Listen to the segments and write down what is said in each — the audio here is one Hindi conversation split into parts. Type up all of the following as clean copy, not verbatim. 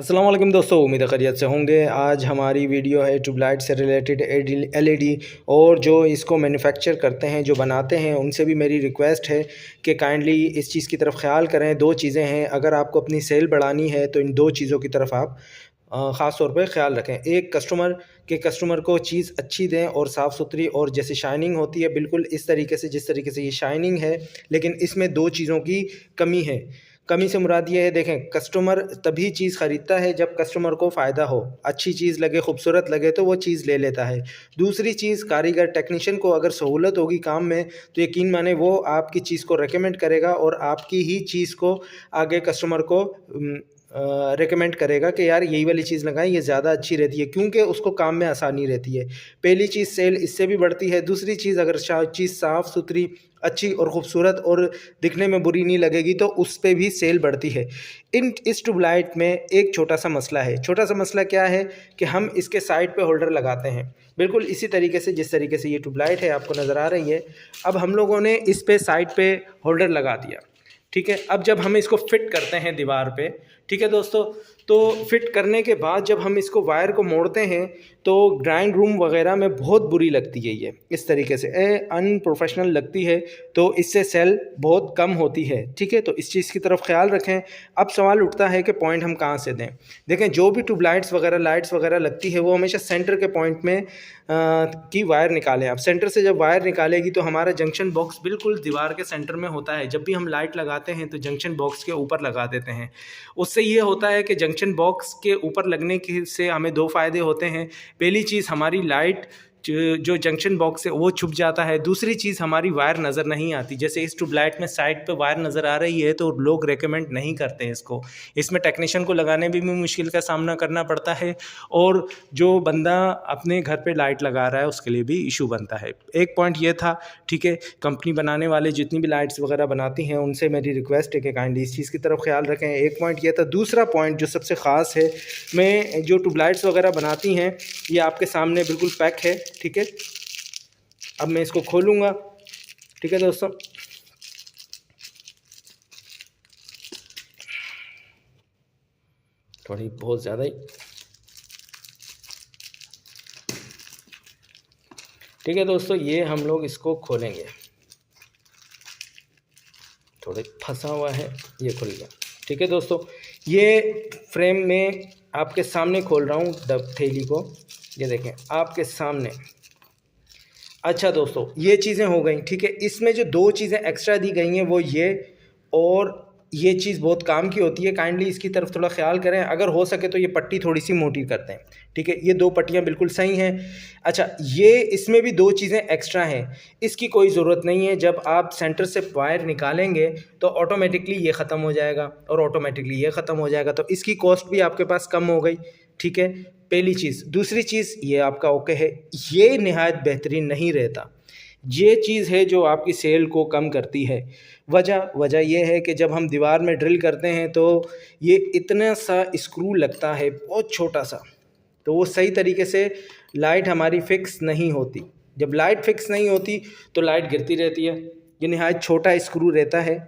अस्सलाम वालेकुम दोस्तों, उम्मीद है खैरियत से होंगे। आज हमारी वीडियो है ट्यूबलाइट से रिलेटेड एलईडी और जो इसको मैन्युफैक्चर करते हैं, जो बनाते हैं, उनसे भी मेरी रिक्वेस्ट है कि काइंडली इस चीज़ की तरफ ख्याल करें। दो चीज़ें हैं, अगर आपको अपनी सेल बढ़ानी है तो इन दो चीज़ों की तरफ आप ख़ास तौर पे ख्याल रखें। एक कस्टमर को चीज़ अच्छी दें और साफ़ सुथरी, और जैसे शाइनिंग होती है बिल्कुल इस तरीके से जिस तरीके से ये शाइनिंग है, लेकिन इसमें दो चीज़ों की कमी है। कमी से मुराद ये है, देखें, कस्टमर तभी चीज़ ख़रीदता है जब कस्टमर को फ़ायदा हो, अच्छी चीज़ लगे, खूबसूरत लगे तो वो चीज़ ले लेता है। दूसरी चीज़, कारीगर टेक्नीशियन को अगर सहूलत होगी काम में तो यकीन माने वो आपकी चीज़ को रेकमेंड करेगा और आपकी ही चीज़ को आगे कस्टमर को रेकमेंड करेगा कि यार यही वाली चीज़ लगाएं, ये ज़्यादा अच्छी रहती है, क्योंकि उसको काम में आसानी रहती है। पहली चीज़, सेल इससे भी बढ़ती है। दूसरी चीज़, अगर चीज़ साफ़ सुथरी, अच्छी और ख़ूबसूरत और दिखने में बुरी नहीं लगेगी तो उस पे भी सेल बढ़ती है। इस ट्यूबलाइट में एक छोटा सा मसला है। छोटा सा मसला क्या है कि हम इसके साइड पे होल्डर लगाते हैं, बिल्कुल इसी तरीके से जिस तरीके से ये ट्यूबलाइट है आपको नज़र आ रही है। अब हम लोगों ने इस पे साइड पे होल्डर लगा दिया, ठीक है। अब जब हम इसको फिट करते हैं दीवार पे, ठीक है दोस्तों, तो फिट करने के बाद जब हम इसको वायर को मोड़ते हैं तो ड्राइंग रूम वगैरह में बहुत बुरी लगती है, ये इस तरीके से अनप्रोफेशनल लगती है, तो इससे सेल बहुत कम होती है, ठीक है। तो इस चीज़ की तरफ ख्याल रखें। अब सवाल उठता है कि पॉइंट हम कहाँ से दें। देखें, जो भी ट्यूबलाइट्स वगैरह लाइट्स वगैरह लगती है वो हमेशा सेंटर के पॉइंट में की वायर निकालें। आप सेंटर से जब वायर निकालेगी तो हमारा जंक्शन बॉक्स बिल्कुल दीवार के सेंटर में होता है। जब भी हम लाइट लगाते हैं तो जंक्शन बॉक्स के ऊपर लगा देते हैं। उससे ये होता है कि जंक्शन बॉक्स के ऊपर लगने की से हमें दो फ़ायदे होते हैं। पहली चीज़, हमारी लाइट जो जंक्शन बॉक्स है वो छुप जाता है। दूसरी चीज़, हमारी वायर नज़र नहीं आती। जैसे इस ट्यूबलाइट में साइड पे वायर नज़र आ रही है तो लोग रेकमेंड नहीं करते हैं इसको। इसमें टेक्नीशियन को लगाने में भी मुश्किल का सामना करना पड़ता है और जो बंदा अपने घर पे लाइट लगा रहा है उसके लिए भी इशू बनता है। एक पॉइंट ये था, ठीक है। कंपनी बनाने वाले जितनी भी लाइट्स वगैरह बनाती हैं उनसे मेरी रिक्वेस्ट है कि काइंडली इस चीज़ की तरफ ख्याल रखें। एक पॉइंट ये था। दूसरा पॉइंट जो सबसे ख़ास है, मैं जो ट्यूबलाइट्स वगैरह बनाती हैं ये आपके सामने बिल्कुल पैक है, ठीक है। अब मैं इसको खोलूँगा, ठीक है दोस्तों। थोड़ी बहुत ज़्यादा ही, ठीक है दोस्तों। ये हम लोग इसको खोलेंगे, थोड़े फंसा हुआ है, ये खुल गया, ठीक है दोस्तों। ये फ्रेम में आपके सामने खोल रहा हूँ थैली को, ये देखें आपके सामने। अच्छा दोस्तों, ये चीज़ें हो गई, ठीक है। इसमें जो दो चीज़ें एक्स्ट्रा दी गई हैं वो ये, और ये चीज़ बहुत काम की होती है। काइंडली इसकी तरफ थोड़ा ख्याल करें। अगर हो सके तो ये पट्टी थोड़ी सी मोटी करते हैं, ठीक है। ये दो पट्टियाँ बिल्कुल सही हैं। अच्छा, ये इसमें भी दो चीज़ें एक्स्ट्रा हैं, इसकी कोई ज़रूरत नहीं है। जब आप सेंटर से वायर निकालेंगे तो ऑटोमेटिकली ये ख़त्म हो जाएगा और ऑटोमेटिकली ये ख़त्म हो जाएगा, तो इसकी कॉस्ट भी आपके पास कम हो गई, ठीक है। पहली चीज़। दूसरी चीज़, ये आपका ओके है, ये निहायत बेहतरीन नहीं रहता। ये चीज़ है जो आपकी सेल को कम करती है। वजह ये है कि जब हम दीवार में ड्रिल करते हैं तो ये इतना सा स्क्रू लगता है, बहुत छोटा सा, तो वो सही तरीके से लाइट हमारी फिक्स नहीं होती। जब लाइट फिक्स नहीं होती तो लाइट गिरती रहती है। ये निहायत छोटा स्क्रू रहता है,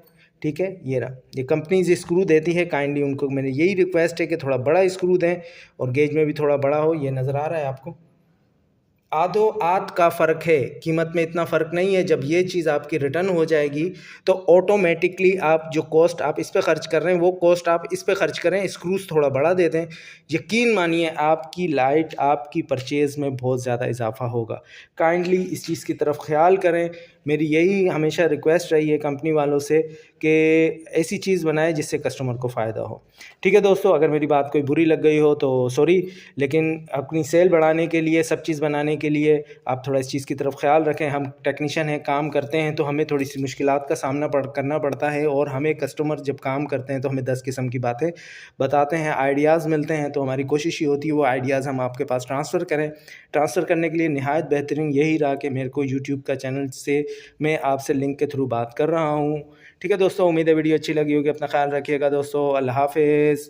ठीक है। ये रहा, ये कंपनीज स्क्रू देती है, काइंडली उनको मैंने यही रिक्वेस्ट है कि थोड़ा बड़ा स्क्रू दें और गेज में भी थोड़ा बड़ा हो। ये नज़र आ रहा है आपको, आधो आध का फ़र्क है, कीमत में इतना फ़र्क नहीं है। जब ये चीज़ आपकी रिटर्न हो जाएगी तो ऑटोमेटिकली आप जो कॉस्ट आप इस पे ख़र्च कर रहे हैं वो कॉस्ट आप इस पे ख़र्च करें, स्क्रूज़ थोड़ा बड़ा दे दें। यकीन मानिए आपकी लाइट, आपकी परचेज़ में बहुत ज़्यादा इजाफा होगा। काइंडली इस चीज़ की तरफ ख्याल करें। मेरी यही हमेशा रिक्वेस्ट रही है कंपनी वालों से कि ऐसी चीज़ बनाएं जिससे कस्टमर को फ़ायदा हो, ठीक है दोस्तों। अगर मेरी बात कोई बुरी लग गई हो तो सॉरी, लेकिन अपनी सेल बढ़ाने के लिए, सब चीज़ बनाने के लिए आप थोड़ा इस चीज़ की तरफ ख्याल रखें। हम टेक्नीशियन हैं, काम करते हैं, तो हमें थोड़ी सी मुश्किलात का सामना करना पड़ता है, और हमें कस्टमर जब काम करते हैं तो हमें 10 किस्म की बातें बताते हैं, आइडियाज़ मिलते हैं, तो हमारी कोशिश ही होती है वो आइडियाज़ हम आपके पास ट्रांसफ़र करें। ट्रांसफ़र करने के लिए निहायत बेहतरीन यही रहा कि मेरे को यूट्यूब का चैनल से मैं आपसे लिंक के थ्रू बात कर रहा हूँ, ठीक है दोस्तों। उम्मीद है वीडियो अच्छी लगी होगी। अपना ख्याल रखिएगा दोस्तों। अल्लाह हाफ़िज़।